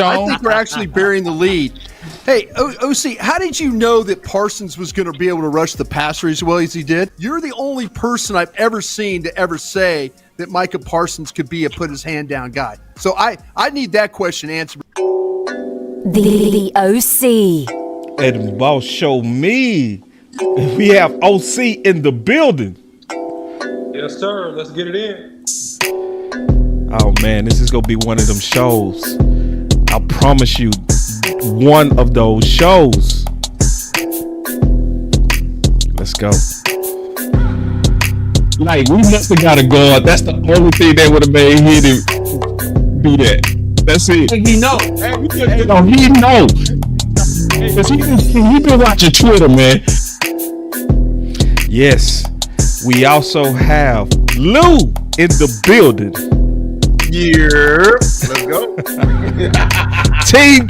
Sean. think we're actually burying the lead. Hey, OC, how did you know that Parsons was going to be able to rush the passer as well as he did? You're the only person I've ever seen to ever say that Micah Parsons could be a put his hand down guy. So I need that question answered. The OC. And boss show me. We have OC in the building. Yes, sir. Let's get it in. Oh man, this is gonna be one of them shows. I promise you, one of those shows. Let's go. Like, we must have got a guard. That's the only thing that would have made him do that. That's it. He know. No, he know. Cause he been watching Twitter, man. Yes, we also have Lou in the building. Yeah, let's go. Team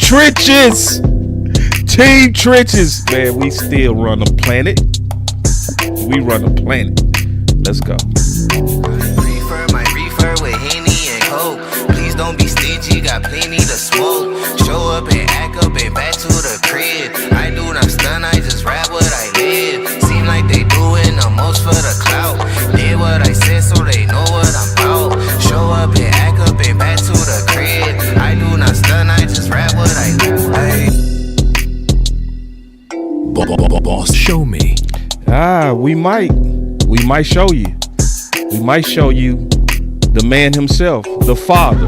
Trenches, man. We still run the planet. We run the planet. Let's go. My reefer with Henny and Coke. Please don't be stingy, got plenty to smoke. Show up and act up and back to the crib. I do not stun, I just rap what I live. Seem like they doing the most for the clout. Did what I said so they know what I'm about. Show up and act up and back to the crib. I do not stun, I just rap what I live. Boss, show me. We might show you. We might show you the man himself, the father,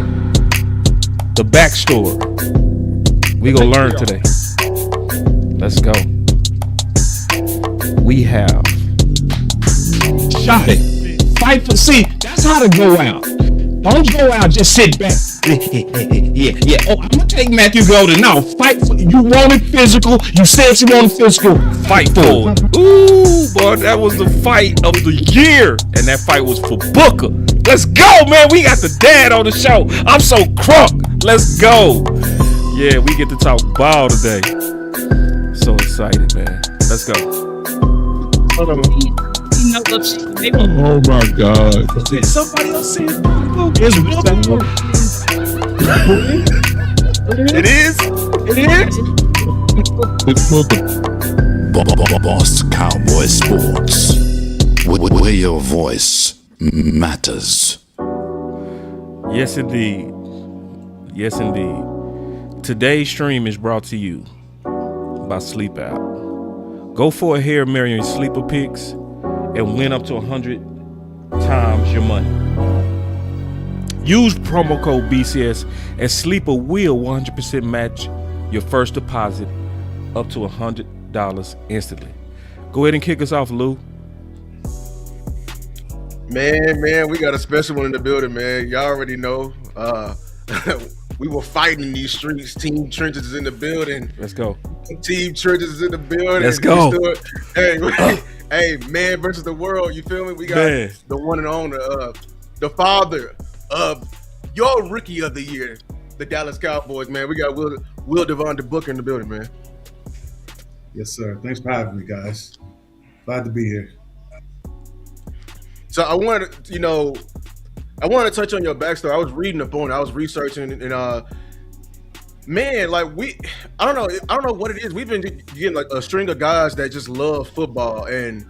the backstory. We gonna learn today. Let's go. We have Shot it. Fight for. See, that's how to go out. Don't go out, just sit back. Yeah. Oh, I'm gonna take Matthew Golden. Now, fight for. You wanted physical. You said you wanted physical. fight for it. Ooh, boy, that was the fight of the year, and that fight was for Booker. Let's go, man. We got the dad on the show. I'm so crunk. Let's go. Yeah, we get to talk ball today. So excited, man. Let's go. Oh my God. Somebody else said it is. It's Booker. Boss Cowboy Sports, where your voice matters. Yes, indeed. Yes, indeed. Today's stream is brought to you by Sleep Out. Go for a Hail Mary and sleeper picks and win up to 100 times your money. Use promo code BCS and Sleeper will 100% match your first deposit up to $100 instantly. Go ahead and kick us off, Lou. Man, we got a special one in the building, man. Y'all already know. We were fighting in these streets. Team Trenches is in the building. Let's go. Team Trenches is in the building. Let's go. Hey, man versus the world. You feel me? We got the one and only, the father of your rookie of the year, the Dallas Cowboys, man. We got Will Devon Booker in the building, man. Yes, sir. Thanks for having me, guys. Glad to be here. So I wanted to touch on your backstory. I was reading up on it. I was researching, and man, like I don't know what it is. We've been getting like a string of guys that just love football, and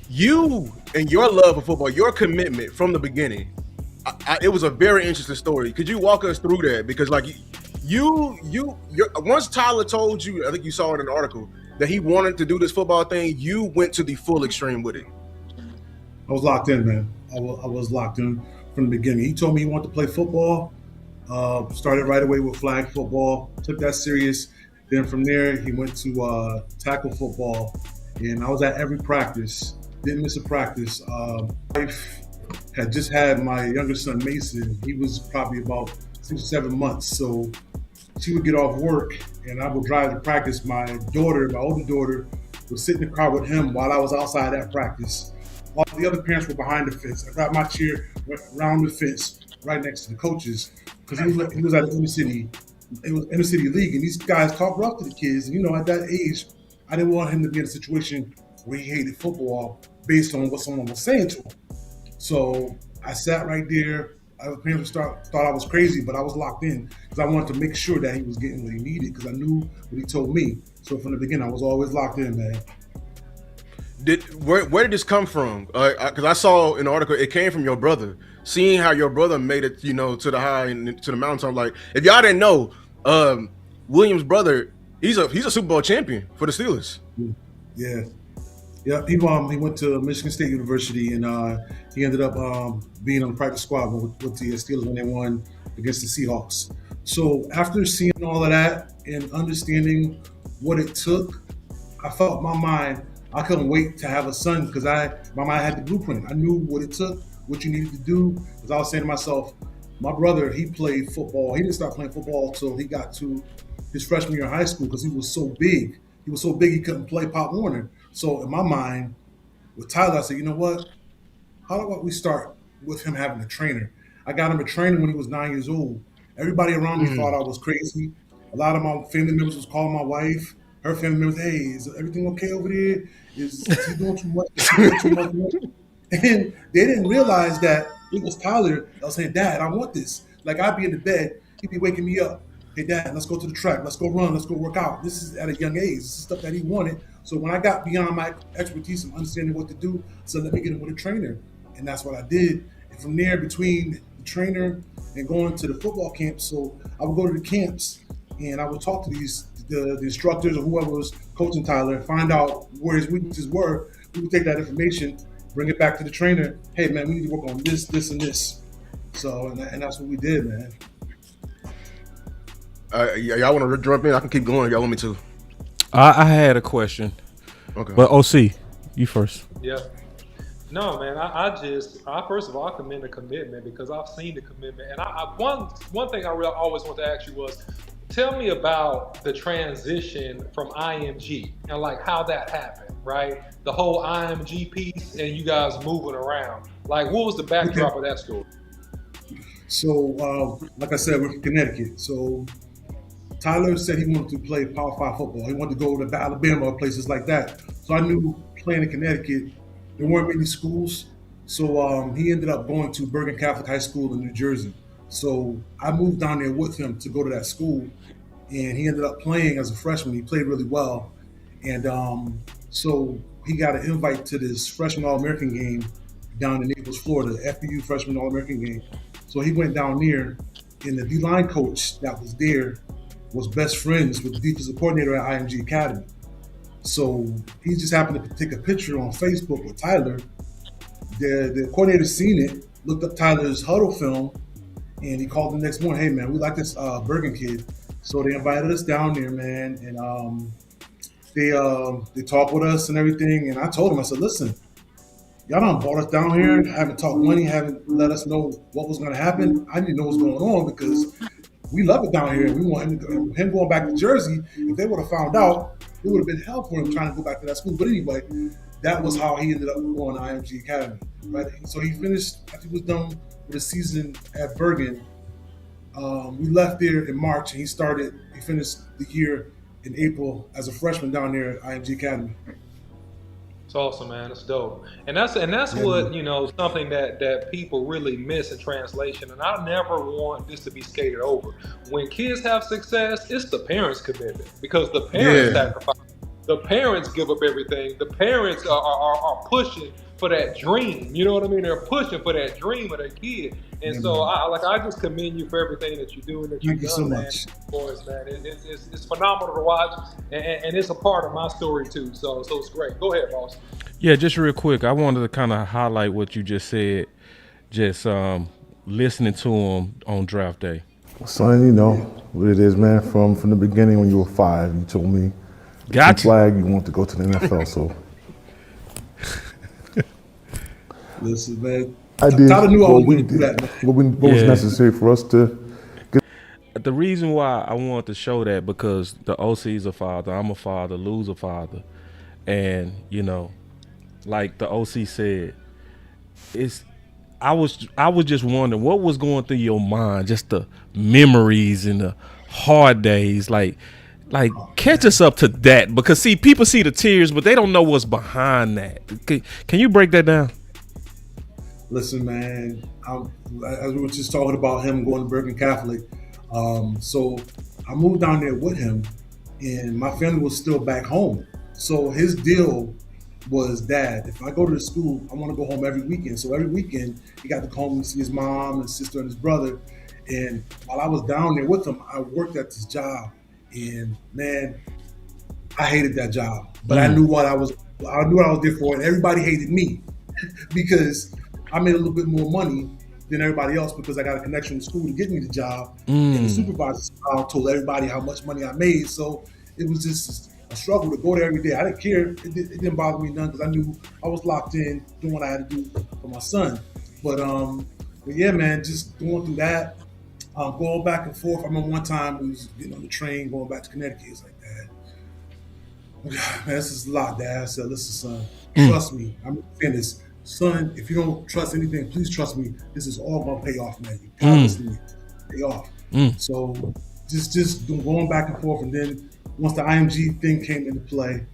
you and your love of football, your commitment from the beginning. It was a very interesting story. Could you walk us through that? Because like you once Tyler told you, I think you saw in an article that he wanted to do this football thing, you went to the full extreme with it. I was locked in, man. I was locked in from the beginning. He told me he wanted to play football. Started right away with flag football. Took that serious. Then from there, he went to tackle football. And I was at every practice. Didn't miss a practice. Wife had just had my younger son, Mason. He was probably about 6 or 7 months. So she would get off work, and I would drive to practice. My older daughter, would sit in the car with him while I was outside at practice. All the other parents were behind the fence. I grabbed my chair, went around the fence, right next to the coaches, because he was at an inner city league, and these guys talk rough to the kids. And, at that age, I didn't want him to be in a situation where he hated football based on what someone was saying to him. So I sat right there. Parents thought I was crazy, but I was locked in because I wanted to make sure that he was getting what he needed because I knew what he told me. So from the beginning, I was always locked in, man. Where did this come from? Because I saw in the article it came from your brother. Seeing how your brother made it, to the high and to the mountaintop. Like, if y'all didn't know, Williams' brother, he's a Super Bowl champion for the Steelers. Yeah. Yeah, he went to Michigan State University, and he ended up being on the practice squad with the Steelers when they won against the Seahawks. So after seeing all of that and understanding what it took, I felt in my mind I couldn't wait to have a son because my mind had the blueprint. I knew what it took, what you needed to do. Because I was saying to myself, my brother, he played football. He didn't start playing football until he got to his freshman year of high school because he was so big. He was so big he couldn't play Pop Warner. So in my mind, with Tyler, I said, you know what? How about we start with him having a trainer? I got him a trainer when he was 9 years old. Everybody around me thought I was crazy. A lot of my family members was calling my wife. Her family members, hey, is everything okay over there? Is he doing too much? Is he doing too much? And they didn't realize that it was Tyler that was saying, Dad, I want this. Like, I'd be in the bed, he'd be waking me up. Hey, Dad, let's go to the track. Let's go run. Let's go work out. This is at a young age. This is stuff that he wanted. So when I got beyond my expertise and understanding what to do, so let me get him with a trainer. And that's what I did. And from there, between the trainer and going to the football camp, so I would go to the camps and I would talk to the instructors or whoever was coaching Tyler and find out where his weaknesses were. We would take that information, bring it back to the trainer. Hey, man, we need to work on this, this, and this. So, and that's what we did, man. Y'all want to jump in? I can keep going. Y'all want me to? I had a question. Okay. But OC, you first. Yeah. No, man. I first of all, I commend the commitment because I've seen the commitment. And one thing I always want to ask you was, tell me about the transition from IMG and like how that happened, right? The whole IMG piece and you guys moving around. Like, what was the backdrop of that story? So, like I said, we're from Connecticut. So Tyler said he wanted to play Power 5 football. He wanted to go to Alabama or places like that. So I knew playing in Connecticut, there weren't many schools. So he ended up going to Bergen Catholic High School in New Jersey. So I moved down there with him to go to that school. And he ended up playing as a freshman. He played really well. And so he got an invite to this freshman All-American game down in Naples, Florida, the FBU freshman All-American game. So he went down there, and the D-line coach that was there was best friends with the defensive coordinator at IMG Academy. So he just happened to take a picture on Facebook with Tyler. The coordinator seen it, looked up Tyler's huddle film, and he called the next morning, hey, man, we like this Bergen kid. So they invited us down there, man, and they talked with us and everything. And I told him, I said, listen, y'all done brought us down here, haven't talked money, haven't let us know what was going to happen. I didn't know what was going on because we love it down here. We want him going back to Jersey. If they would have found out, it would have been hell for him trying to go back to that school. But anyway, that was how he ended up going to IMG Academy. Right? So he finished, after he was done with the season at Bergen. We left there in March, and he finished the year in April as a freshman down there at IMG Academy. It's awesome, man. It's dope. And that's what, something that people really miss in translation. And I never want this to be skated over. When kids have success, it's the parents' commitment because the parents sacrifice. The parents give up everything. The parents are pushing for that dream. You know what I mean? They're pushing for that dream of their kid. And so I just commend you for everything that you're doing. Thank you so much. Boys, man. It's phenomenal to watch, and it's a part of my story too. So it's great. Go ahead, boss. Yeah, just real quick. I wanted to kind of highlight what you just said. Just listening to him on draft day. Son, you know what it is, man. From the beginning, when you were 5, you told me, gotcha. Flag, you want to go to the NFL. So listen, man. I did Tyler knew what was necessary for us to get. The reason why I wanted to show that because the OC's a father, I'm a father, Lou's a father, and like the OC said, I was just wondering what was going through your mind, just the memories and the hard days, like catch us up to that because see, people see the tears, but they don't know what's behind that. Can you break that down? Listen, man, as we were just talking about him going to Bergen Catholic, so I moved down there with him, and my family was still back home. So his deal was, Dad, if I go to the school, I want to go home every weekend. So every weekend, he got to come home and see his mom and sister and his brother. And while I was down there with him, I worked at this job, and man, I hated that job. But I knew what I was there for, and everybody hated me because I made a little bit more money than everybody else because I got a connection with school to get me the job. And the supervisor told everybody how much money I made. So it was just a struggle to go there every day. I didn't care. It didn't bother me none because I knew I was locked in doing what I had to do for my son. But yeah, man, just going through that, going back and forth. I remember one time we was getting on the train going back to Connecticut. It's like, Dad, man, this is a lot, Dad. I said, listen, son, trust me. I'm saying this. Son, if you don't trust anything, please trust me. This is all gonna pay off, man. You promise me, pay off. So just going back and forth, and then once the IMG thing came into play,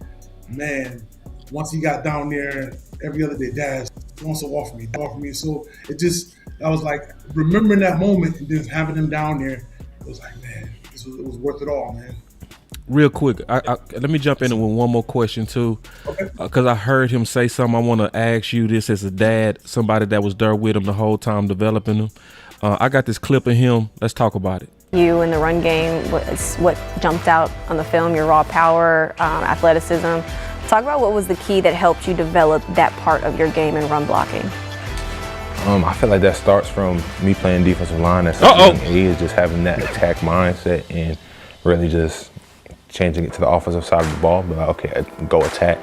man, once he got down there every other day, Dad wants to offer me. So I was like remembering that moment and then having him down there. It was like, man, it was worth it all, man. Real quick, let me jump in with one more question too, because I heard him say something. I want to ask you this as a dad, somebody that was there with him the whole time developing him. I got this clip of him. Let's talk about it. You in the run game was what jumped out on the film, your raw power, athleticism. Talk about what was the key that helped you develop that part of your game in run blocking. I feel like that starts from me playing defensive line at such a young age, just having that attack mindset and really just changing it to the offensive side of the ball, but okay, go attack.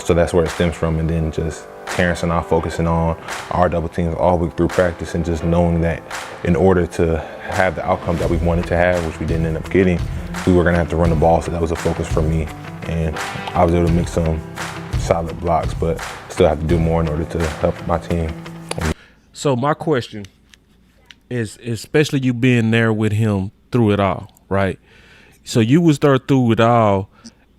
So that's where it stems from, and then just Terrence and I focusing on our double teams all week through practice, and just knowing that in order to have the outcome that we wanted to have, which we didn't end up getting, we were gonna have to run the ball. So that was a focus for me, and I was able to make some solid blocks, but still have to do more in order to help my team. So my question is, especially you being there with him through it all, right? So you was there through it all,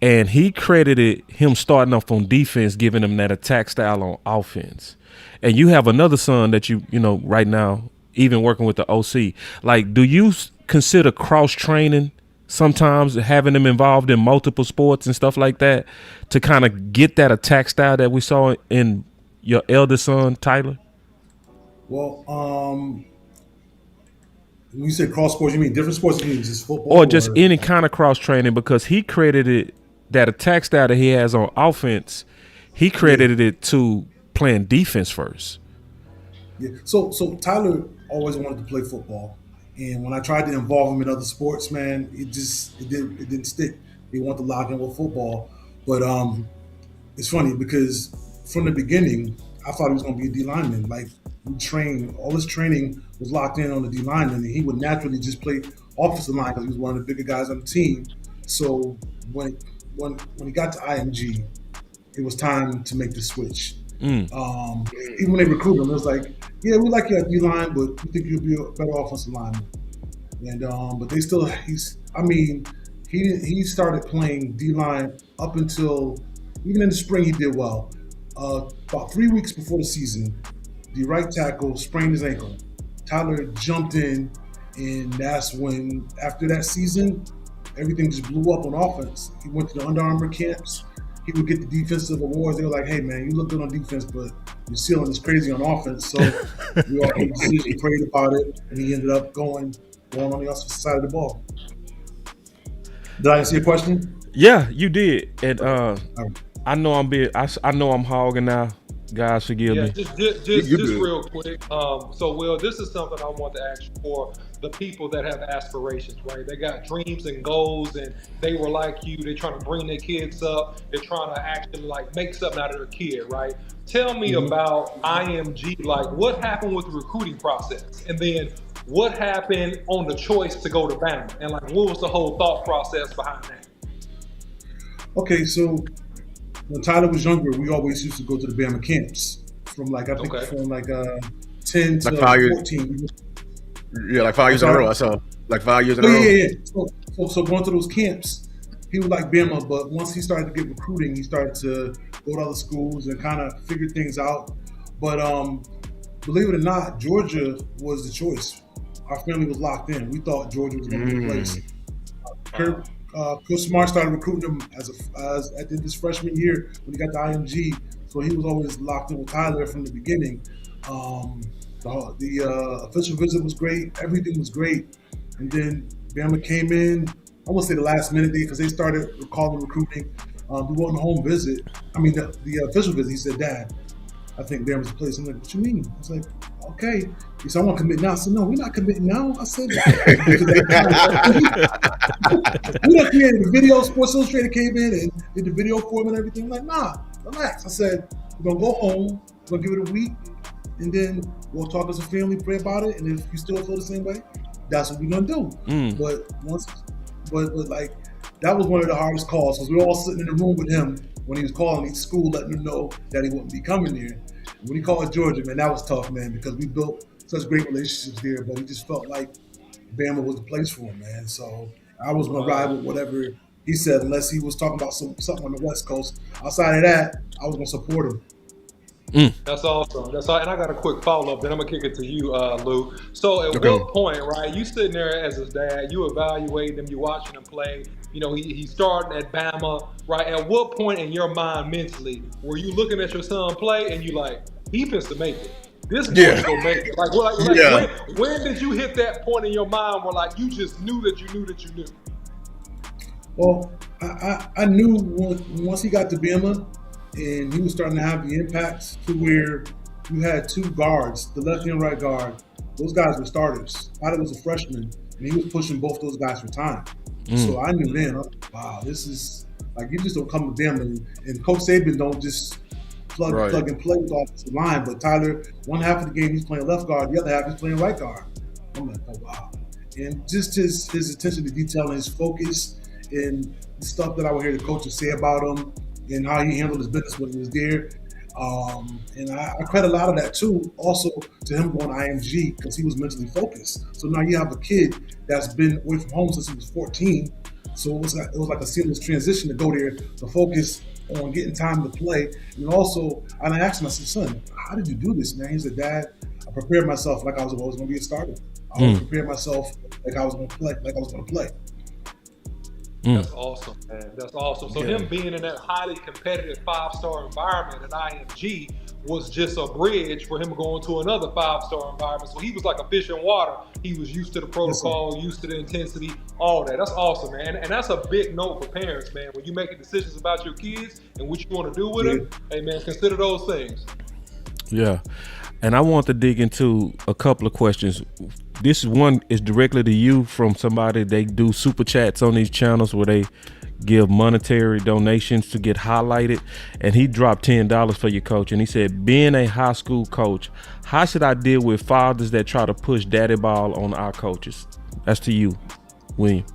and he credited him starting off on defense, giving him that attack style on offense. And you have another son that you know right now, even working with the OC. Like, do you consider cross training sometimes, having them involved in multiple sports and stuff like that, to kind of get that attack style that we saw in your eldest son, Tyler? Well, when you say cross sports, you mean different sports? You mean just football? Or just any kind of cross training, because he credited that attack style that he has on offense, he credited it to playing defense first. Yeah. So Tyler always wanted to play football. And when I tried to involve him in other sports, man, it didn't stick. He wanted to lock in with football. But it's funny because from the beginning, I thought he was going to be a D lineman. Like, we trained, all his training was locked in on the D lineman, and he would naturally just play offensive line because he was one of the bigger guys on the team. So when he got to IMG, it was time to make the switch. Even when they recruited him, it was like, yeah, we like you at D line, but we think you'll be a better offensive lineman. And but they still, he started playing D line up until even in the spring. He did well. About 3 weeks before the season, the right tackle sprained his ankle. Tyler jumped in, and that's when, after that season, everything just blew up on offense. He went to the Under Armour camps. He would get the defensive awards. They were like, hey, man, you look good on defense, but your ceiling is crazy on offense. So we all made a decision, prayed about it, and he ended up going on the opposite side of the ball. Did I answer your question? Yeah, you did. And I know I'm hogging now. Guys, forgive me. Just real quick. So, Will, this is something I want to ask you for the people that have aspirations, right? They got dreams and goals, and they were like you. They're trying to bring their kids up. They're trying to actually make something out of their kid, right? Tell me about IMG. Like, what happened with the recruiting process, and then what happened on the choice to go to Bama, and like, what was the whole thought process behind that? Okay, so when Tyler was younger, we always used to go to the Bama camps from from 10 to 14. Yeah, like 5 years in a row. I saw like 5 years in a row. Yeah. So going to those camps, he would like Bama, but once he started to get recruiting, he started to go to other schools and kind of figure things out. But believe it or not, Georgia was the choice. Our family was locked in. We thought Georgia was going to be the place. Coach Smart started recruiting him as at the end of his freshman year when he got the IMG. So he was always locked in with Tyler from the beginning. The official visit was great. Everything was great. And then Bama came in, I won't say the last minute because they started calling recruiting. We went on a home visit. I mean, the official visit, he said, Dad, I think Bama's the place. I'm like, what you mean? I was like, okay. He said, I want to commit now. I said, no, we're not committing now. I said, we done created the video. Sports Illustrated came in and did the video for him and everything. I'm like, nah, relax. I said, we're going to go home. We're going to give it a week. And then we'll talk as a family, pray about it. And if you still feel the same way, that's what we're going to do. But like, that was one of the hardest calls because we were all sitting in the room with him when he was calling each school, letting them know that he wouldn't be coming there. And when he called Georgia, man, that was tough, man, because we built such great relationships there, but we just felt like Bama was the place for him, man. So I was going to ride with whatever he said, unless he was talking about something on the West Coast. Outside of that, I was going to support him. That's awesome. That's all. And I got a quick follow up. Then I'm gonna kick it to you, Lou. So at what point, right? You sitting there as his dad, you evaluating him, you watching him play. You know, he's starting at Bama, right? At what point in your mind mentally were you looking at your son play and you like, he fits to make it? This boy's gonna make it. When did you hit that point in your mind where like you just knew that you knew that you knew? Well, I knew once he got to Bama. And he was starting to have the impacts to where you had two guards, the left and right guard. Those guys were starters. Tyler was a freshman, and he was pushing both those guys for time. So I knew then, wow, this is like you just don't come to them. And Coach Saban don't just plug and play with the offensive line. But Tyler, one half of the game he's playing left guard, the other half he's playing right guard. I'm like, oh wow. And just his attention to detail and his focus and the stuff that I would hear the coaches say about him. And how he handled his business when he was there. And I credit a lot of that too, also to him going IMG because he was mentally focused. So now you have a kid that's been away from home since he was 14. So it was like a seamless transition to go there to focus on getting time to play. And also, I asked him, I said, son, how did you do this, man? He said, Dad, I prepared myself like I was always going to be a starter. I always prepared myself like I was going to play. That's awesome, man. That's awesome. So him being in that highly competitive 5-star environment at IMG was just a bridge for him going to another 5-star environment. So he was like a fish in water. He was used to the protocol, used to the intensity, all that. That's awesome, man. And that's a big note for parents, man. When you're making decisions about your kids and what you want to do with them, hey, man, consider those things. Yeah. And I want to dig into a couple of questions. This one is directly to you from somebody. They do super chats on these channels where they give monetary donations to get highlighted. And he dropped $10 for your coach. And he said, being a high school coach, how should I deal with fathers that try to push daddy ball on our coaches? That's to you, William.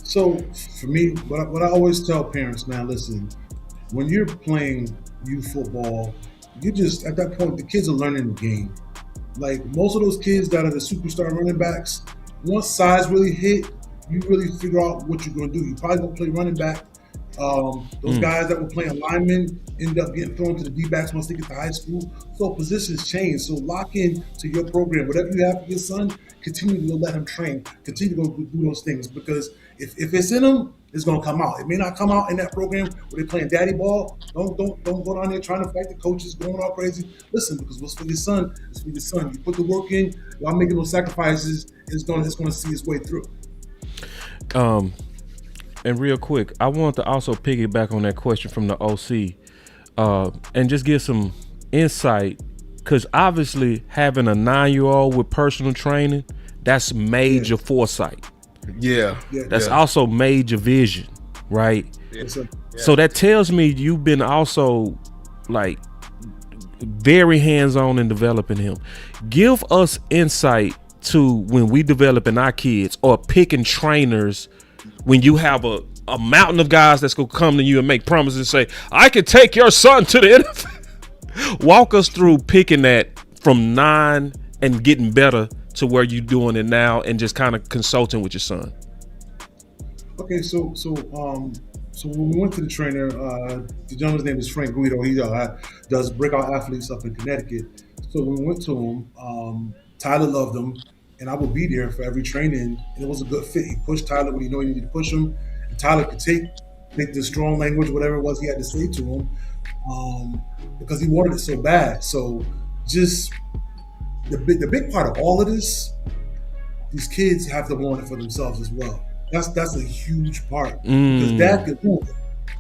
So for me, what I always tell parents, man, listen, when you're playing youth football, you just, at that point, the kids are learning the game. Like most of those kids that are the superstar running backs, once size really hit, you really figure out what you're going to do. You probably going to play running back. Those guys that were playing linemen end up getting thrown to the D-backs once they get to high school. So positions change. So lock in to your program. Whatever you have for your son, continue to let him train. Continue to go do those things because if it's in him, it's going to come out. It may not come out in that program where they're playing daddy ball. Don't go down there trying to fight the coaches, going all crazy. Listen, because what's for your son is for your son. You put the work in, y'all making those sacrifices, it's going to see its way through. And real quick, I want to also piggyback on that question from the OC and just give some insight because obviously having a 9-year-old with personal training, that's major foresight. That's also major vision, right? So that tells me you've been also like very hands-on in developing him. Give us insight to when we developing our kids or picking trainers when you have a mountain of guys that's gonna come to you and make promises and say, I can take your son to the NFL. Walk us through picking that from 9 and getting better to where you're doing it now and just kind of consulting with your son. Okay, so when we went to the trainer, the gentleman's name is Frank Guido. He does breakout athletes up in Connecticut. So when we went to him, Tyler loved him, and I would be there for every training. And it was a good fit. He pushed Tyler when he knew he needed to push him, and Tyler could take the strong language, whatever it was he had to say to him, because he wanted it so bad. So just the big part of all of this, these kids have to want it for themselves as well. That's a huge part because dad could do it.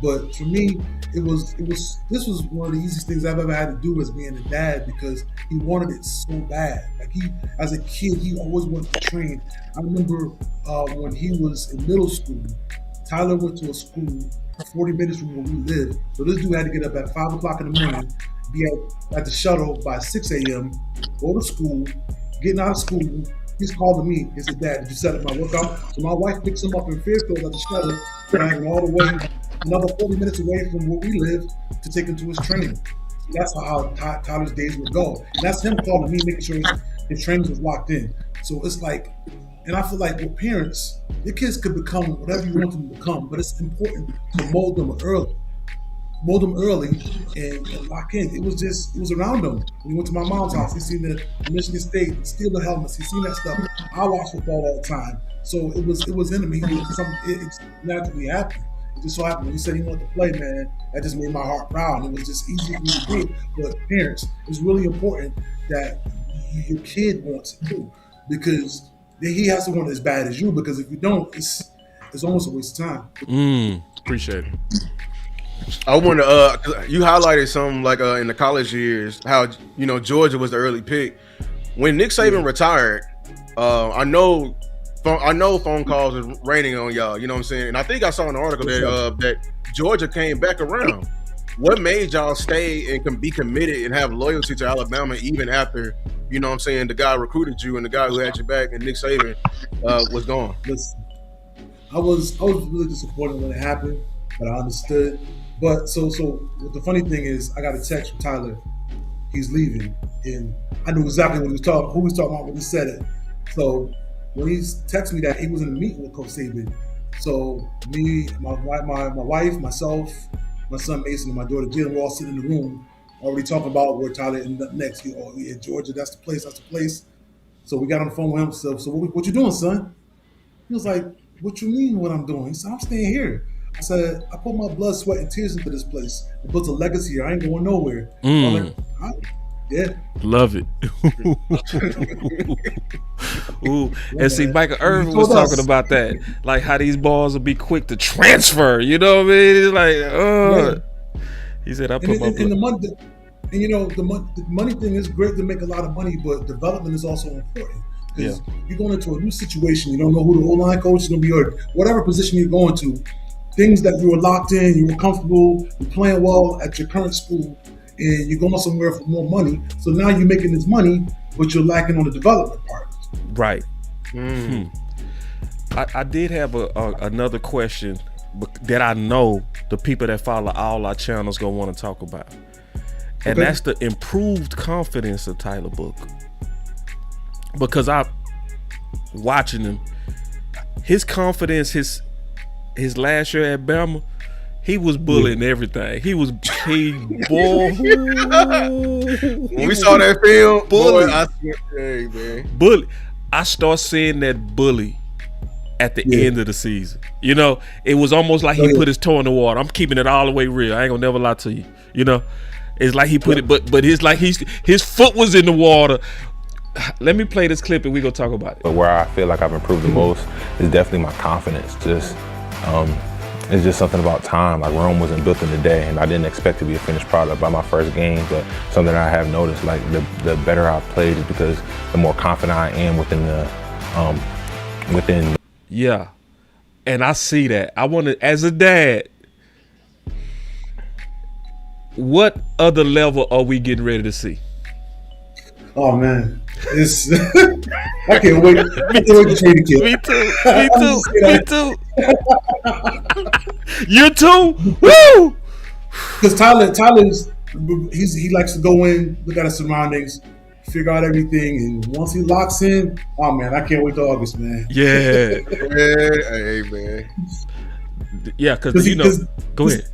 But for me, this was one of the easiest things I've ever had to do as being a dad because he wanted it so bad. Like as a kid, he always wanted to train. I remember when he was in middle school, Tyler went to a school 40 minutes from where we lived. So this dude had to get up at 5 o'clock in the morning, be at the shuttle by 6 a.m., go to school, getting out of school. He's called to me. He said, "Dad, did you set up my workout?" So my wife picks him up in Fairfield at the shuttle, driving all the way another 40 minutes away from where we live to take him to his training. So that's how Tyler's days would go. And that's him calling me, making sure his trainings was locked in. So it's like, and I feel like with parents, your kids could become whatever you want them to become, but it's important to mold them early and lock in. It was around them. When he went to my mom's house, he seen the Michigan State Steeler helmets. He seen that stuff. I watch football all the time. So it was in him. It's naturally happened. It just so happened when he said he wanted to play, man, that just made my heart proud. It was just easy for me to do. But parents, it's really important that your kid wants it too, because he has to want it as bad as you, because if you don't, it's almost a waste of time. Appreciate it. I want to. You highlighted some like in the college years how Georgia was the early pick. When Nick Saban retired, I know phone calls was raining on y'all. You know what I'm saying? And I think I saw an article that Georgia came back around. What made y'all stay and can be committed and have loyalty to Alabama even after the guy recruited you and the guy who had your back and Nick Saban was gone? Listen, I was really disappointed when it happened, but I understood. But so the funny thing is, I got a text from Tyler. He's leaving, and I knew exactly who he was talking about when he said it. So when he texted me that, he was in a meeting with Coach Saban. So me, my wife, myself, my son Mason, and my daughter Jill, we're all sitting in the room, already talking about where Tyler ended up next. Georgia, that's the place. So we got on the phone with him. So what you doing, son? He was like, "What you mean what I'm doing?" He said, "I'm staying here." I said, "I put my blood, sweat, and tears into this place. It puts a legacy here. I ain't going nowhere." I'm like, yeah. Love it. Ooh. And see, Michael Irvin was talking about that, like how these balls will be quick to transfer. You know what I mean? It's like, he said, "I put my blood." The money thing is great to make a lot of money, but development is also important. Because you're going into a new situation, you don't know who the O-line coach is going to be, or whatever position you're going to. Things that you were locked in, you were comfortable, you're playing well at your current school, and you're going somewhere for more money. So now you're making this money, but you're lacking on the development part. Right. I did have another question that I know the people that follow all our channels going to want to talk about. And that's the improved confidence of Tyler Booker. Because I'm watching him, his confidence, his last year at Bama, he was bullying everything. When we saw that film, boy, I said, "Hey, man, bully." I start seeing that bully at the end of the season. It was almost like he put his toe in the water. I'm keeping it all the way real. I ain't gonna never lie to you. It's like he put it, but it's like his foot was in the water. Let me play this clip and we gonna talk about it. But where I feel like I've improved the most is definitely my confidence. It's just something about time. Like Rome wasn't built in a day, and I didn't expect to be a finished product by my first game. But something I have noticed, like the better I've played, is because the more confident I am within. Yeah, and I see that. I want to, as a dad, what other level are we getting ready to see? Oh man, it's I can't wait. I can't wait to trade the kid. Me too. You too. Woo! Because Tyler's he likes to go in, look at his surroundings, figure out everything, and once he locks in, oh man, I can't wait till August, man. Yeah. Hey man. Yeah, because go ahead.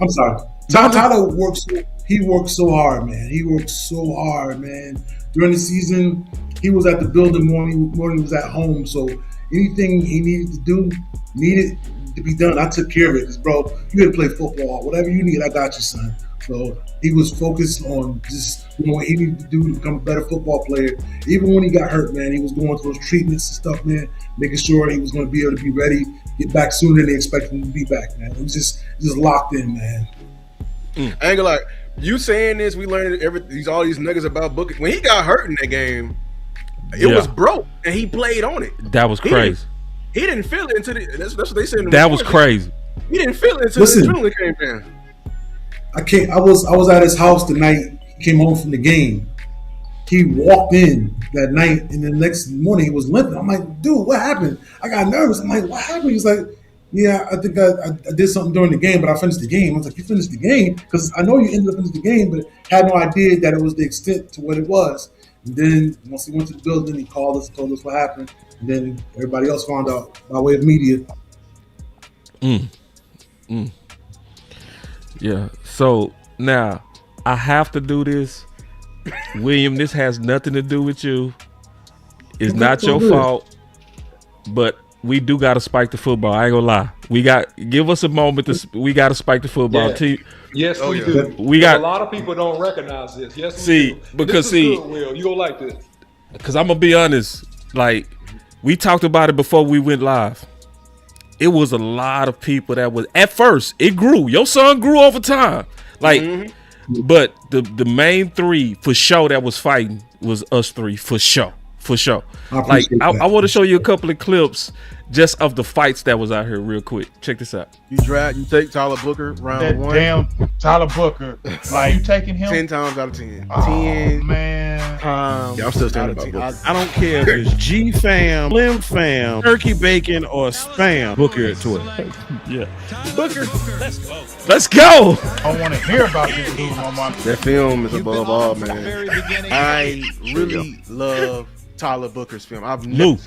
I'm sorry. Tyler works. he worked so hard, man. He worked so hard, man. During the season, he was at the building more than he was at home. So anything he needed to do, needed to be done. I took care of it. 'Cause, bro, you had to play football. Whatever you need, I got you, son. So he was focused on just what he needed to do to become a better football player. Even when he got hurt, man, he was going through those treatments and stuff, man, making sure he was going to be able to be ready, get back sooner than they expected him to be back, man. It was just locked in, man. I ain't gonna lie. You saying this, we learned all these niggas about Booker. When he got hurt in that game, it was broke, and he played on it. That was crazy. He didn't feel it until that's what they said. That was crazy. He didn't feel it until the adrenaline came down. I was at his house the night he came home from the game. He walked in that night, and the next morning he was limping. I'm like, dude, what happened? I got nervous. I'm like, what happened? He's like, yeah, I think I did something during the game, but I finished the game. I was like, you finished the game? Because I know you ended up finishing the game, but had no idea that it was the extent to what it was. And then once he went to the building, he called us, told us what happened. And then everybody else found out by way of media. Yeah. So now I have to do this. William, this has nothing to do with you. It's not your fault, but we do got to spike the football. I ain't gonna lie. Give us a moment we got to spike the football. Yeah. Yes, we do. A lot of people don't recognize this. Yes, we do. Because good, Will. You gonna like this? Because I'm gonna be honest. Like, we talked about it before we went live. It was a lot of people that was at first. It grew. Your son grew over time. Like, but the main three for sure that was fighting was us three for sure. For sure. I want to show you a couple of clips just of the fights that was out here real quick. Check this out. You take Tyler Booker round that one. Damn Tyler Booker. Like, you taking him 10 times out of 10. Oh, 10 man. Yeah, I'm still standing by Booker. I don't care if it's G fam, Slim fam, turkey bacon, or spam. Booker at 12. Yeah. Booker. Let's go. I want to hear about this dude on my. That film is above all, man. I really love Tyler Booker's film.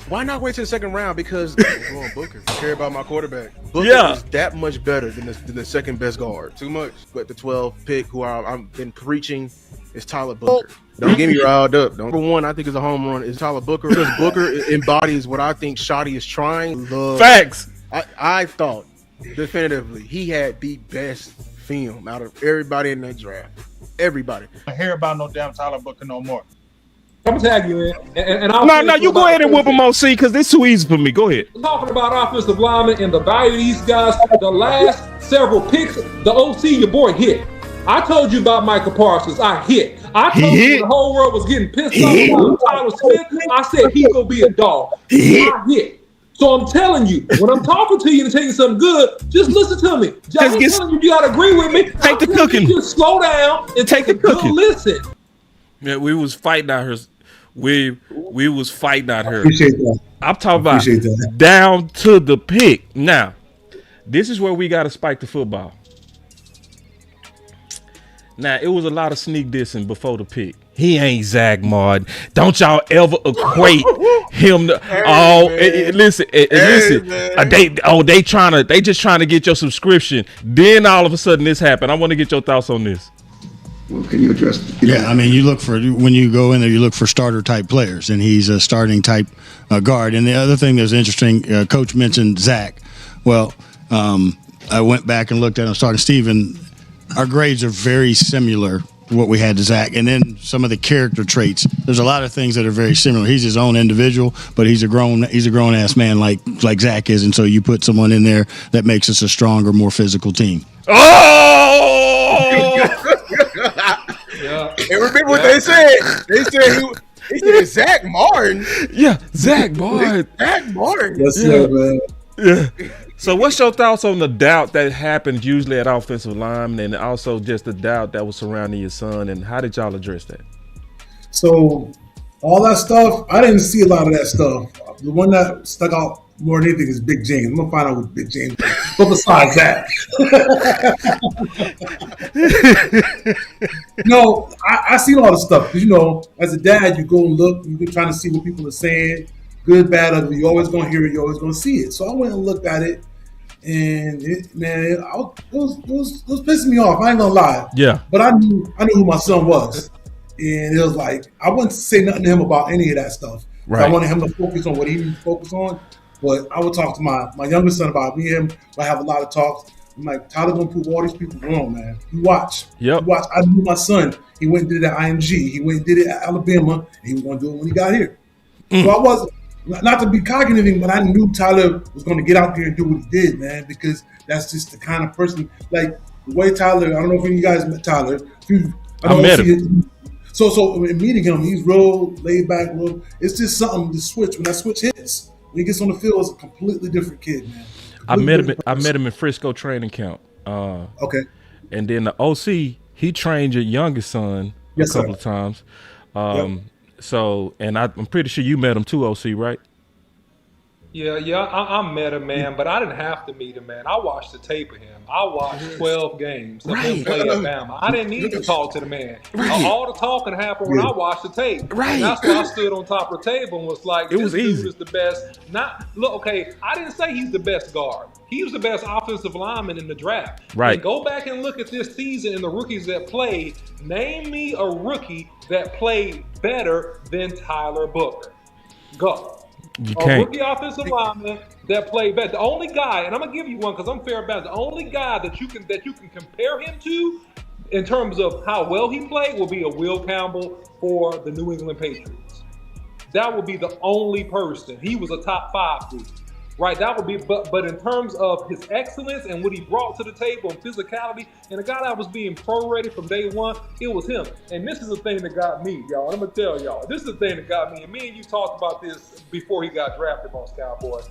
Why not wait till the second round? Because I'm going Booker. I care about my quarterback. Booker is that much better than the second best guard. Too much. But the 12 pick, who I've been preaching, is Tyler Booker. Don't get me riled up. Number one, I think is a home run is Tyler Booker, because Booker embodies what I think Shotty is trying. Facts. I thought definitively he had the best film out of everybody in that draft. Everybody. I don't hear about no damn Tyler Booker no more. I'm gonna tag you in, and no, you go ahead and whip them on C, because this is too easy for me. Go ahead. Talking about offensive linemen and the value of these guys, the last several picks, the OC, your boy hit. I told you about Michael Parsons. I hit. I told you the whole world was getting pissed off about Tyler Smith. I said he gonna be a dog. I hit. So I'm telling you, when I'm talking to you and telling you something good, just listen to me. I'm telling you gotta agree with me. Take the cooking. Just slow down and take a good listen. Yeah, we was fighting out here. We was fighting out here. Appreciate that. I'm talking about down to the pick. Now, this is where we got to spike the football. Now, it was a lot of sneak dissing before the pick. He ain't Zach Martin. Don't y'all ever equate him to listen. They just trying to get your subscription. Then all of a sudden this happened. I want to get your thoughts on this. Well, can you address? I mean, you look for, when you go in there, you look for starter type players, and he's a starting type guard. And the other thing that's interesting, Coach mentioned Zach. Well, I went back and looked at him, starting Steven. Our grades are very similar to what we had to Zach, and then some of the character traits. There's a lot of things that are very similar. He's his own individual, but he's a grown ass man like Zach is, and so you put someone in there that makes us a stronger, more physical team. And remember what they said? They said Zach Martin. Yeah, Zach Martin. Zach Martin. Yes, sir, man. Yeah. So what's your thoughts on the doubt that happens usually at offensive linemen, and also just the doubt that was surrounding your son, and how did y'all address that? So all that stuff, I didn't see a lot of that stuff. The one that stuck out more than anything is Big James. I'm gonna find out what Big James is. But besides that, no, I seen all the stuff. Because, as a dad, you go and look, you're trying to see what people are saying, good, bad, ugly. You're always gonna hear it, you're always gonna see it. So I went and looked at it, and it was pissing me off. I ain't gonna lie. Yeah. But I knew who my son was, and it was like I wouldn't say nothing to him about any of that stuff. Right. I wanted him to focus on what he needed to focus on. But I would talk to my youngest son about me and him. I have a lot of talks. I'm like, Tyler gonna prove all these people wrong, man. You watch. Yep. You watch. I knew my son. He went and did it at IMG. He went and did it at Alabama. And he was gonna do it when he got here. So I wasn't, not to be cocky or anything, but I knew Tyler was gonna get out there and do what he did, man, because that's just the kind of person, like the way Tyler, I don't know if any of you guys met Tyler. I met him. So in meeting him, he's real laid back, it's just something, the switch, when that switch hits, when he gets on the field, it's a completely different kid, man. I met him in Frisco training camp. Okay. And then the OC, he trained your youngest son a couple of times. So, and I'm pretty sure you met him too, OC, right? Yeah, I met him, man, but I didn't have to meet him, man. I watched the tape of him. I watched 12 games of him play at Bama. I didn't need to talk to the man. All the talking happened when I watched the tape. Right. And that's why I stood on top of the table and was like, it was this easy. dude is the best. I didn't say he's the best guard. He was the best offensive lineman in the draft. Right. And go back and look at this season and the rookies that played. Name me a rookie that played better than Tyler Booker. Go. You A can't. rookie offensive lineman that played better. The only guy, and I'm gonna give you one because I'm fair about it. The only guy that you can compare him to in terms of how well he played will be a Will Campbell for the New England Patriots. That would be the only person. He was a top 5 dude. Right, that would be, but in terms of his excellence and what he brought to the table and physicality, and a guy that was being pro-ready from day one, it was him. And this is the thing that got me, y'all. I'm gonna tell y'all, this is the thing that got me. And me and you talked about this before he got drafted, Boss Cowboy.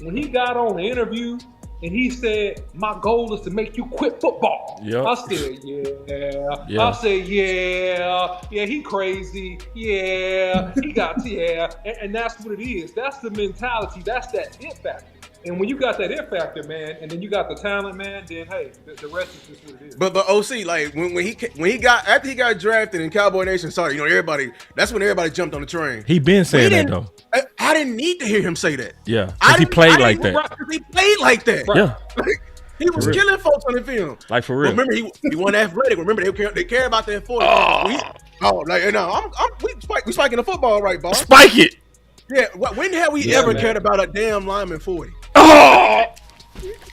When he got on the interview and he said, "My goal is to make you quit football." Yep. I said, yeah. I said, yeah, he crazy. Yeah, he got, and that's what it is. That's the mentality. That's that it factor. And when you got that it factor, man, and then you got the talent, man, then hey, the rest is just what it is. But OC, like when he got after he got drafted and Cowboy Nation started, everybody, that's when everybody jumped on the train. He been saying that though. I didn't need to hear him say that. Yeah, because he played like that. He played like that. Right. Yeah. He was killing folks on the film. Like for real. Remember, he wasn't athletic. Remember, they care about that 40. We spiking the football, right, boss? Spike it. Yeah. When have we ever cared about a damn lineman 40? Oh,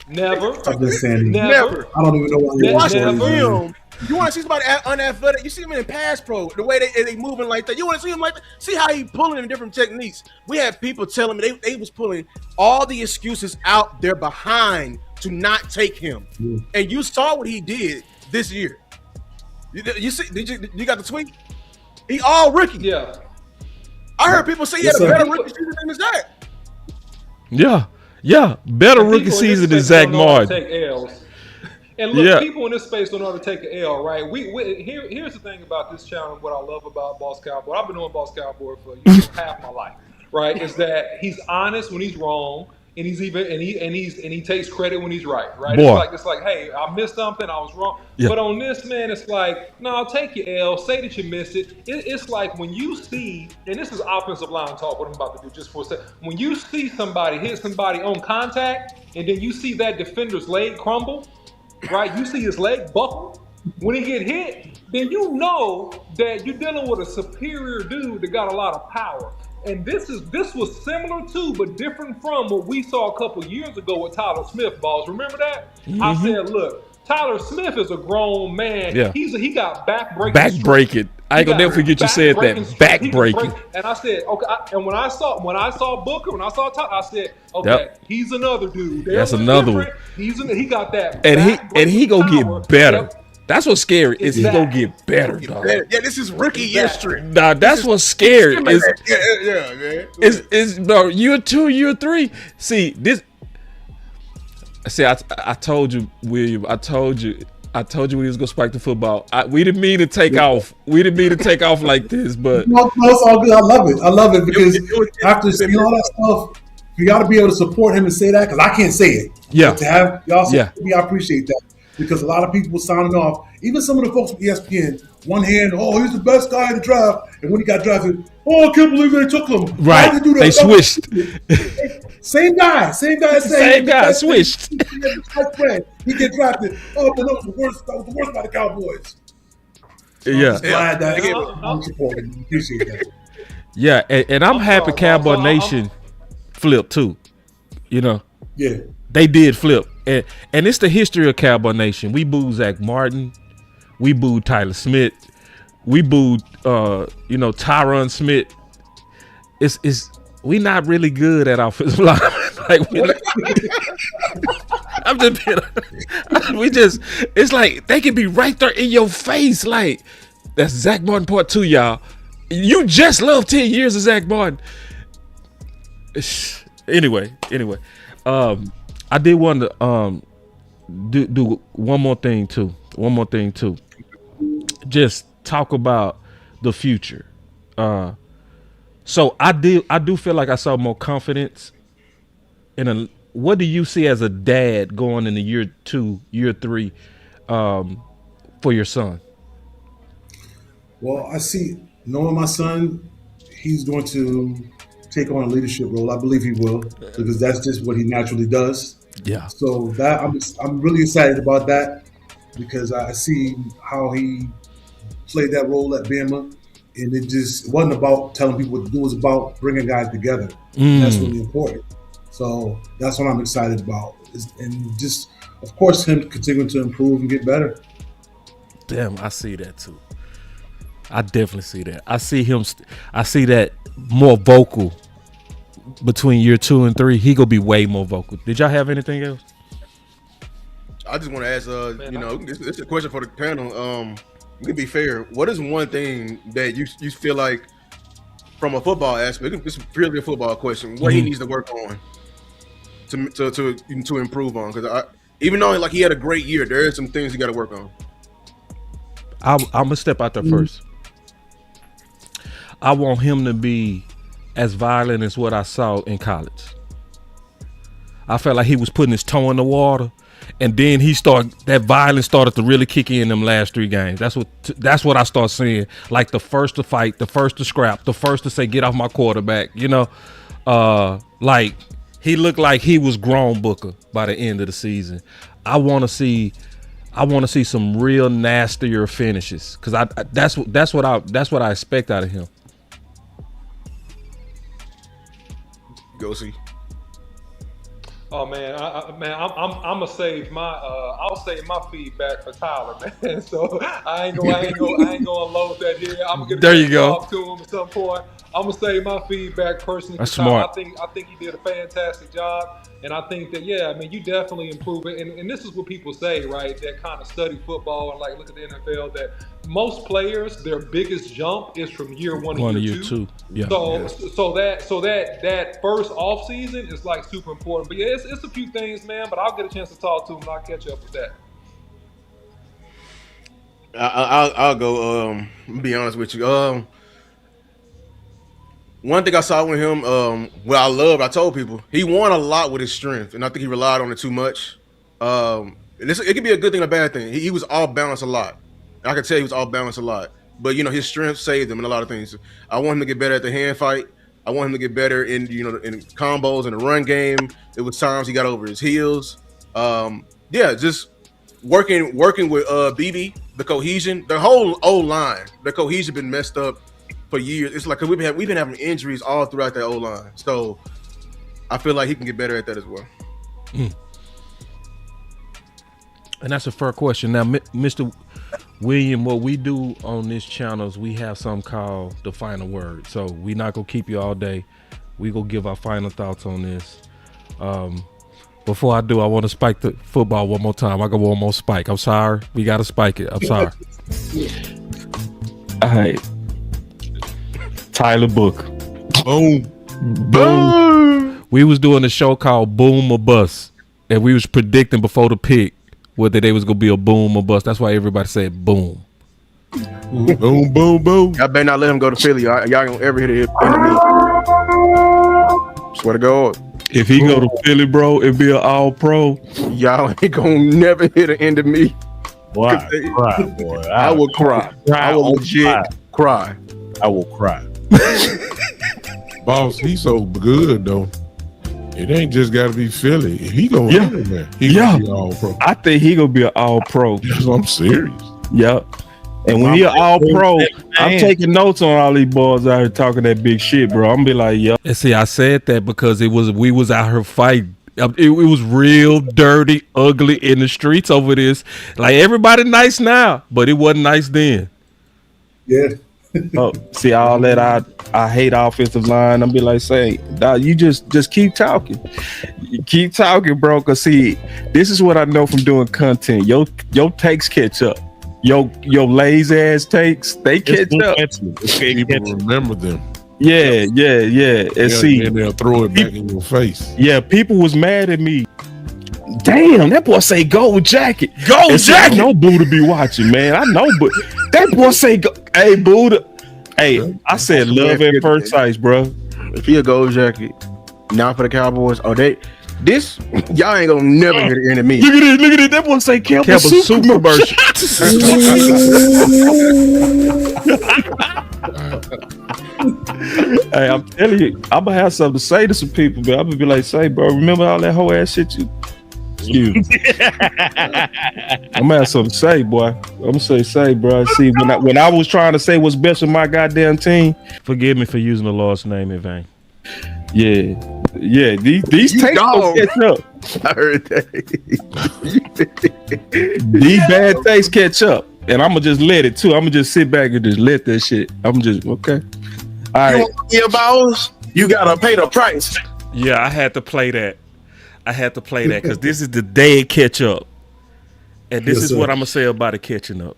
never. I'm just saying, Never. I don't even know why you Watch the watching film. You want to see somebody unathletic? You see him in pass pro, the way they moving like that. You want to see him like that? See how he pulling in different techniques. We had people telling me they was pulling all the excuses out there behind to not take him. And you saw what he did this year. You see? You got the tweet? He all rookie. Yeah. I heard people say he had a better rookie season than Zach. Yeah. Better rookie season than Zach Martin. Take L's. And look, people in this space don't know how to take an L, right? Here's the thing about this channel. What I love about Boss Cowboy, I've been doing Boss Cowboy for half my life, right? Is that he's honest when he's wrong, and he takes credit when he's right, right? Boy. It's like, hey, I missed something, I was wrong. Yeah. But on this, man, it's like, no, take your L, say that you missed it. It's like when you see, and this is offensive line talk, what I'm about to do just for a second. When you see somebody hit somebody on contact, and then you see that defender's leg crumble, right? You see his leg buckle. When he get hit, then you know that you're dealing with a superior dude that got a lot of power. And this was similar to, but different from what we saw a couple years ago with Tyler Smith, balls. Remember that? Mm-hmm. I said, look, Tyler Smith is a grown man. Yeah. He got back-breaking. Back-breaking. I ain't gonna never forget you said that. Back-breaking. And I said, okay. And when I saw Booker, when I saw Tyler, I said, okay, he's another dude. That's another one. He got that. And he gonna get better. Yep. That's what's scary. Is he gonna get better, dog? Yeah, this is rookie year streak. Nah, that's what's scary. Yeah, man. Is bro, year 2, year 3. See this. See, I told you, William. I told you we was gonna spike the football. We didn't mean to take off. We didn't mean to take off like this, but no, it's all good. I love it because after seeing all that stuff, you got to be able to support him and say that because I can't say it. Yeah. But to have y'all say yeah. me, I appreciate that because a lot of people signing off Even some of the folks from ESPN, one hand, oh, he's the best guy in the draft, and when he got drafted, oh, I can't believe they took him. Right, Why did do that? they switched. Same guy. Same guy switched. He get drafted. Oh, but that was the worst. That was the worst by the Cowboys. Yeah. I'm glad that I'm supporting. Appreciate that. Yeah, and I'm happy Cowboy Nation flipped too. You know. Yeah. They did flip. And it's the history of Cowboy Nation. We booed Zach Martin. We booed Tyler Smith. We booed Tyron Smith. It's we not really good at offensive line. Like I'm just it's like they can be right there in your face. Like that's Zach Martin part 2, y'all. You just love 10 years of Zach Martin. Anyway. I did want to do one more thing too. Just talk about the future. So I do feel like I saw more confidence what do you see as a dad going into year 2, year 3 for your son? Well, I see, knowing my son, he's going to take on a leadership role. I believe he will, because that's just what he naturally does. Yeah. So that I'm really excited about that, because I see how he played that role at Bama, and it wasn't about telling people what to do. It was about bringing guys together. That's really important. So that's what I'm excited about, and just, of course, him continuing to improve and get better. Damn, I see that too. I definitely see that. I see him. I see that more vocal between year 2 and 3. He gonna be way more vocal. Did y'all have anything else? I just want to ask, this is a question for the panel. To be fair, what is one thing that you feel like, from a football aspect, it's purely a football question, what he needs to work on to improve on? Because even though like he had a great year, there are some things he got to work on. I'm gonna step out there first. I want him to be as violent as what I saw in college. I felt like he was putting his toe in the water, and then that violence started to really kick in them last 3 games. That's what I start seeing. Like the first to fight, the first to scrap, the first to say, "Get off my quarterback." Like he looked like he was grown Booker by the end of the season. I want to see some real nastier finishes, because that's what I expect out of him. Go see. Oh man, I'm gonna save I'll save my feedback for Tyler, man. So I ain't gonna load that here. I'm gonna there you go. Talk to him at some point. I'm gonna save my feedback personally. That's smart. I think he did a fantastic job, and I think that you definitely improve it. And this is what people say, right? That kind of study football and like look at the NFL. That most players, their biggest jump is from year 1 to year 2. Yeah. So that first off season is like super important. But yeah, it's a few things, man. But I'll get a chance to talk to him and I'll catch up with that. I'll go. Be honest with you. One thing I saw with him, I told people, he won a lot with his strength, and I think he relied on it too much. It could be a good thing and a bad thing. He was all balanced a lot. I can tell he was all balanced a lot. But, his strength saved him in a lot of things. I want him to get better at the hand fight. I want him to get better in combos and the run game. It was times he got over his heels. Just working with BB, the cohesion, the whole O-line, the cohesion been messed up for years. It's like, 'cause we've been having injuries all throughout that O-line. So I feel like he can get better at that as well. And that's a fair question. Now, Mr. William, what we do on this channel is we have something called the final word. So we're not gonna keep you all day. We gonna give our final thoughts on this. Before I do, I want to spike the football one more time. I got one more spike. I'm sorry. We gotta spike it. I'm sorry. All right. Tyler Book. Boom. We was doing a show called Boom or Bust, and we was predicting before the pick whether they was gonna be a boom or bust. That's why everybody said boom. Boom, boom, boom. Y'all better not let him go to Philly. Y'all ain't gonna ever hit it into me. Swear to God. If he go to Philly, bro, and be an all-pro, y'all ain't gonna never hit an end of me. Boy, I cry, boy. I will cry. I will legit cry. I will cry. Boss, he's so good though. It ain't just got to be Philly. He gonna Yeah. win, man. He gonna be all pro. I think he gonna be an all pro. Yes, I'm serious. Yep. And when he an all pro, I'm taking notes on all these boys out here talking that big shit, bro. I'm gonna be like, yo. And see, I said that because we was out here fighting. It was real dirty, ugly in the streets over this. Like everybody nice now, but it wasn't nice then. Yeah. Oh, see all that I hate offensive line. I'm be like, say, dog, you just keep talking. You keep talking, bro. Cause see, this is what I know from doing content. Your takes catch up. Your lazy ass takes, they catch up. People remember them. Yeah. And see, and they'll throw it back in your face. Yeah, people was mad at me. Damn, that boy say gold jacket. Gold jacket. I know Buddha be watching, man. I know, but that boy say, hey, Buddha. Hey, I said love at first sight, bro. If he a gold jacket, now for the Cowboys, y'all ain't gonna never hear the end of me. Look at it. That boy say Campbell Soup commercial. Hey, I'm telling you, I'm gonna have something to say to some people, but I'm gonna be like, say, bro, remember all that whole ass shit you. Excuse me. I'm gonna have something to say, boy. I'm gonna say, bro. See, when I was trying to say what's best for my goddamn team, forgive me for using the Lord's name in vain. Yeah. These takes don't catch up. I heard that. These bad takes catch up, and I'm gonna just let it too. I'm gonna just sit back and just let that shit. I'm just okay. All right. You want your balls? You gotta pay the price. Yeah, I had to play that. Because this is the day it catch up. And this is what I'm going to say about it catching up.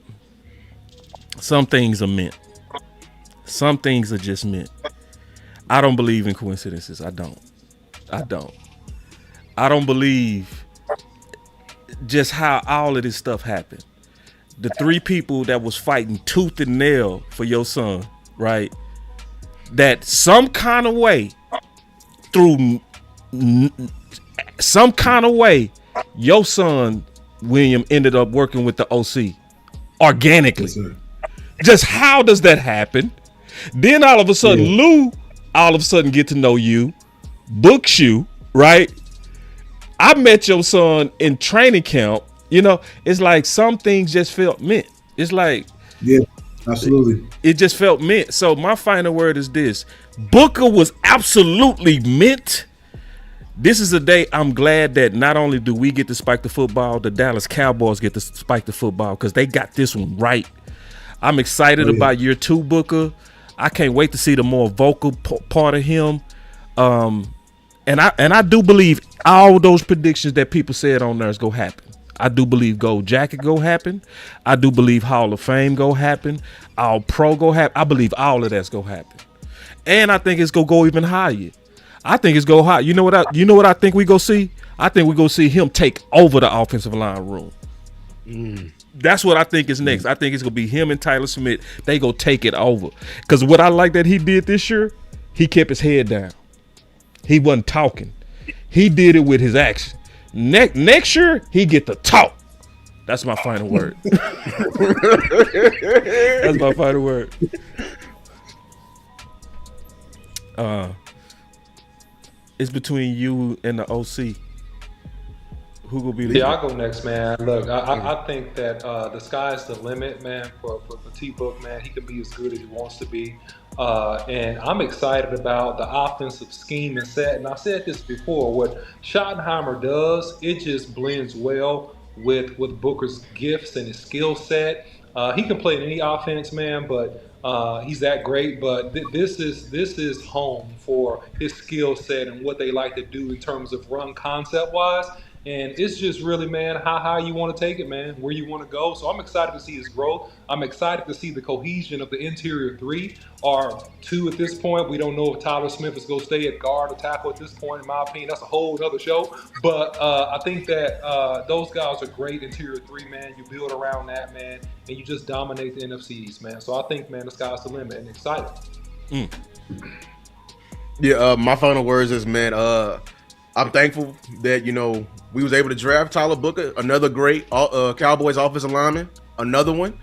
Some things are meant. Some things are just meant. I don't believe in coincidences. I don't. I don't believe just how all of this stuff happened. The three people that was fighting tooth and nail for your son, right? That some kind of way, through some kind of way, your son William ended up working with the OC organically. Just how does that happen? Then all of a sudden, Lou, all of a sudden get to know you, books you, right? I met your son in training camp. You know, it's like some things just felt meant. It's like, yeah, absolutely. It just felt meant. So my final word is this: Booker was absolutely meant. This is a day I'm glad that not only do we get to spike the football, the Dallas Cowboys get to spike the football because they got this one right. I'm excited about year 2 Booker. I can't wait to see the more vocal part of him. And I do believe all those predictions that people said on there is gonna happen. I do believe Gold Jacket go happen. I do believe Hall of Fame go happen. All Pro go happen. I believe all of that's gonna happen. And I think it's gonna go even higher. I think it's go high. You know what I think we go see? I think we go see him take over the offensive line room. That's what I think is next. I think it's gonna be him and Tyler Smith. They go take it over. Because what I like that he did this year, he kept his head down. He wasn't talking. He did it with his action. Next year, he get to talk. That's my final word. That's my final word. It's between you and the OC. Who will be the I'll go next, man. Look, I think that the sky's the limit, man, for T-Book, man. He can be as good as he wants to be. And I'm excited about the offensive scheme and set. And I said this before, what Schottenheimer does, it just blends well with Booker's gifts and his skill set. He can play in any offense, man, but he's that great. But this is home for his skill set and what they like to do in terms of run concept-wise. And it's just really, man, how high you want to take it, man, where you want to go. So I'm excited to see his growth. I'm excited to see the cohesion of the interior 3 or 2 at this point. We don't know if Tyler Smith is going to stay at guard or tackle at this point, in my opinion. That's a whole other show. But I think that those guys are great interior 3, man. You build around that, man, and you just dominate the NFC East, man. So I think, man, the sky's the limit and excited. Yeah, my final words is, man, I'm thankful that we was able to draft Tyler Booker, another great Cowboys offensive lineman, another one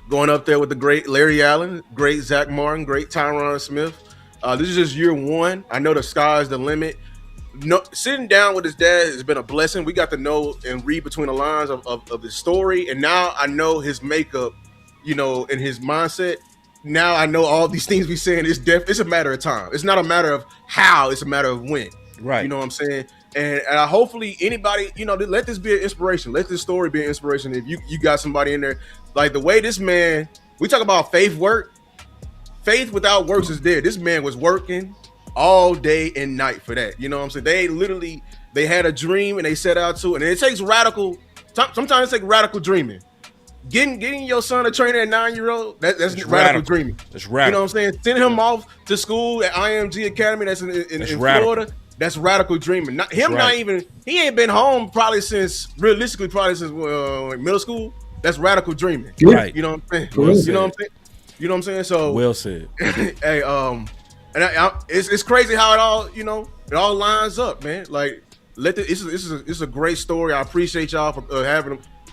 going up there with the great Larry Allen, great Zach Martin, great Tyron Smith. This is just year one. I know the sky's the limit. No, sitting down with his dad has been a blessing. We got to know and read between the lines of his story, and now I know his makeup, and his mindset. Now I know all these things we saying. It's a matter of time. It's not a matter of how. It's a matter of when. Right. You know what I'm saying? And hopefully anybody, let this be an inspiration. Let this story be an inspiration. If you got somebody in there, like the way this man, we talk about faith work. Faith without works is dead. This man was working all day and night for that. You know what I'm saying? They had a dream and they set out to it. And it takes sometimes it takes radical dreaming. Getting your son a trainer at 9-year-old, that's radical dreaming. That's radical. You know what I'm saying? Sending him off to school at IMG Academy that's in Florida. That's radical dreaming. He ain't been home realistically since middle school. That's radical dreaming. Right. You know what I'm saying? Well you know what I'm saying? You know what I'm saying? So well said. Hey, it's crazy how it all lines up, man. Like, this is a great story. I appreciate y'all for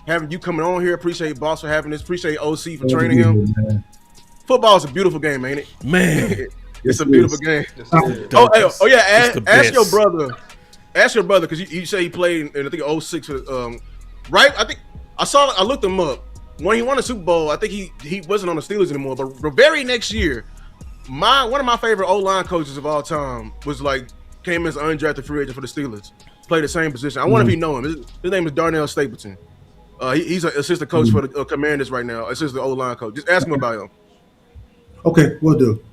having you coming on here. Appreciate Boss for having this. Appreciate OC for training him. Football is a beautiful game, ain't it? Man, it's a beautiful game. Ask your brother. Ask your brother, because you say he played in I think 06 right? I think I looked him up. When he won the Super Bowl, I think he wasn't on the Steelers anymore. But the very next year, one of my favorite O-line coaches of all time came as an undrafted free agent for the Steelers. Played the same position. I wonder if you know him. His name is Darnell Stapleton. He's an assistant coach for the Commanders right now. Assistant O-line coach. Just ask him about him. Okay, we'll do.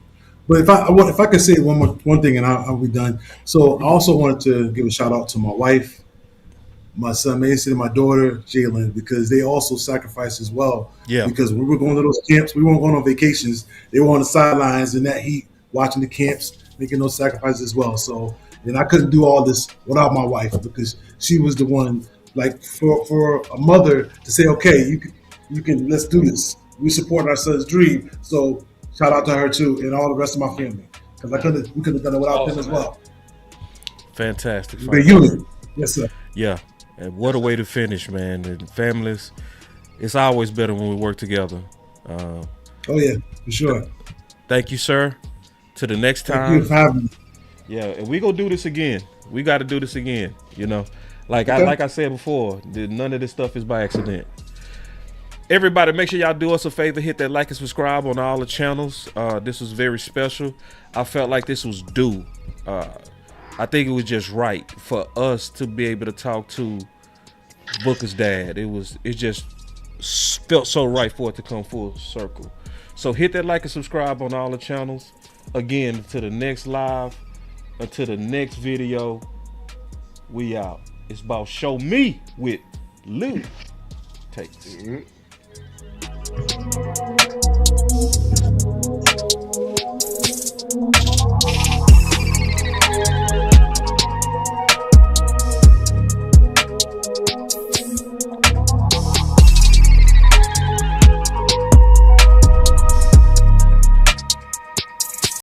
But if I could say one thing and I'll be done. So I also wanted to give a shout out to my wife, my son Mason, and my daughter Jalen, because they also sacrificed as well. Yeah. Because we were going to those camps, we weren't going on vacations. They were on the sidelines in that heat, watching the camps, making those sacrifices as well. So, and I couldn't do all this without my wife, because she was the one, like for a mother to say, okay, you can let's do this. We support our son's dream. So shout out to her too, and all the rest of my family, because we couldn't have done it without them as well. Fantastic. The unit. Yes, sir. Yeah. And what a way to finish, man. And families, it's always better when we work together. Oh, yeah, for sure. Thank you, sir. To the next time. Thank you for having me. Yeah, and we gonna do this again. We got to do this again, Like I said before, none of this stuff is by accident. Everybody, make sure y'all do us a favor. Hit that like and subscribe on all the channels. This was very special. I felt like this was due. I think it was just right for us to be able to talk to Booker's dad. It just felt so right for it to come full circle. So hit that like and subscribe on all the channels. Again, to the next live, or to the next video, we out. It's about Show Me with Lou Takes.